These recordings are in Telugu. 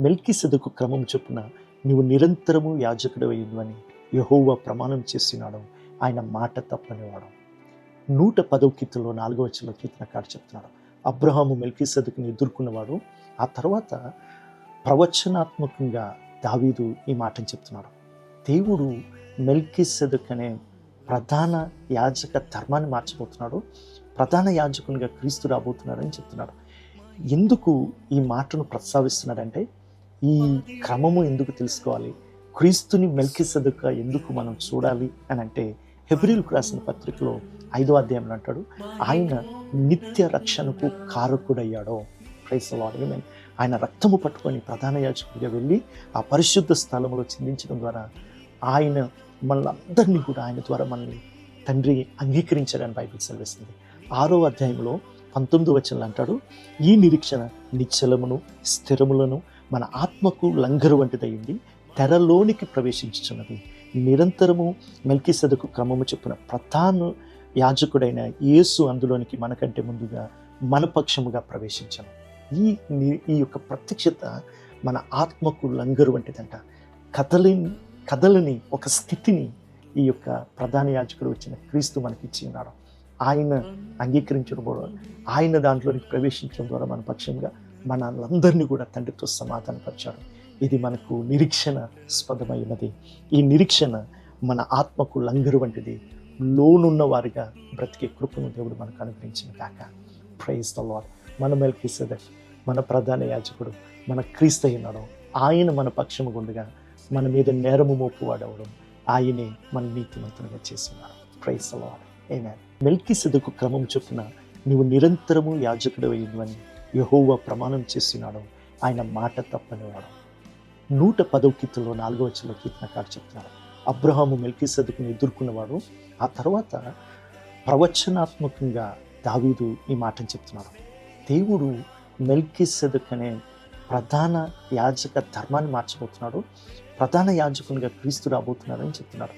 మెల్కీసెదెకు క్రమం చొప్పున నీవు నిరంతరము యాజకుడవయ్యును అని యెహోవా ప్రమాణం చేస్తున్నాడు, ఆయన మాట తప్పనివాడు. 110వ కీర్తనలో 4వ వచనంలో కీర్తనకారుడు చెప్తున్నాడు, అబ్రహాము మెల్కీసెదెకుని ఎదుర్కొన్నవాడు. ఆ తర్వాత ప్రవచనాత్మకంగా దావీదు ఈ మాటను చెప్తున్నాడు. దేవుడు మెల్కీసెదెకు అనే ప్రధాన యాజక ధర్మాన్ని మార్చబోతున్నాడు, ప్రధాన యాజకునిగా క్రీస్తు రాబోతున్నాడని చెప్తున్నాడు. ఎందుకు ఈ మాటను ప్రస్తావిస్తున్నాడంటే, ఈ క్రమము ఎందుకు తెలుసుకోవాలి, క్రీస్తుని మెల్కీసెదెకుగా ఎందుకు మనం చూడాలి అని అంటే, హెబ్రీయులకు రాసిన పత్రికలో 5వ అధ్యాయంలో అంటాడు, ఆయన నిత్య రక్షణకు కారకుడయ్యాడో. ప్రైజ్ ది లార్డ్, ఆమేన్. ఆయన రక్తము పట్టుకొని ప్రధాన యాజకుడిగా వెళ్ళి ఆ పరిశుద్ధ స్థలంలో చిందించడం ద్వారా ఆయన మనల్ని కూడా ఆయన ద్వారా మనల్ని తండ్రి అంగీకరించాడని బైబిల్ సెలవిస్తుంది. 6వ అధ్యాయంలో 19వ వచనంలో అంటాడు, ఈ నిరీక్షణ నిశ్చలమును స్థిరములను మన ఆత్మకు లంగరు వంటిదయ్యింది, తెరలోనికి ప్రవేశించుచున్నది. నిరంతరము మెల్కీసెదెకు క్రమము చొప్పున ప్రధాన యాజకుడైన యేసు అందులోనికి మనకంటే ముందుగా మన పక్షముగా ప్రవేశించాను. ఈ యొక్క ప్రత్యక్షత మన ఆత్మకు లంగరు వంటిదంట. కదలని ఒక స్థితిని ఈ యొక్క ప్రధాన యాజకుడు వచ్చిన క్రీస్తు మనకి ఇచ్చి ఉన్నాడు. ఆయన అంగీకరించడం ద్వారా, ఆయన దాంట్లోనికి ప్రవేశించడం ద్వారా మన పక్షంగా మనందరినీ కూడా తండ్రితో సమాధానపరిచాడు. ఇది మనకు నిరీక్షణాస్పదమైనది. ఈ నిరీక్షణ మన ఆత్మకు లంగరు వంటిది. లోనున్న వారిగా బ్రతికే కృపను దేవుడు మనకు అనుగ్రహించిన కాక. Praise the lord. మన మెల్కీసెదెకు మన ప్రధాన యాజకుడు, మన క్రీస్తు అయినాడు. ఆయన మన పక్షము గుండగా మన మీద నేరము మోపువాడవడం, ఆయనే మన నీతిమంతునిగా చేస్తున్నాడు. ప్రైజ్ ది లార్డ్, ఆమేన్. మెల్కీసెదెకు క్రమం చొప్పున నీవు నిరంతరము యాజకుడవయ్యును అని యెహోవా ప్రమాణం చేస్తున్నాడు, ఆయన మాట తప్పనివాడు. 110వ కీర్తనలో 4వ వచనంలో కీర్తనకారుడు చెప్తున్నాడు, అబ్రహాము మెల్కీసెదెకుని ఎదుర్కొన్నవాడు. ఆ తర్వాత ప్రవచనాత్మకంగా దావీదు ఈ మాటను చెప్తున్నాడు. దేవుడు మెల్కీసెదెకు అనే ప్రధాన యాజక ధర్మాన్ని మార్చబోతున్నాడు, ప్రధాన యాజకునిగా క్రీస్తు రాబోతున్నాడని చెప్తున్నాడు.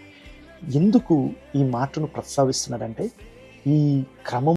ఎందుకు ఈ మాటను ప్రస్తావిస్తున్నాడంటే, ఈ క్రమం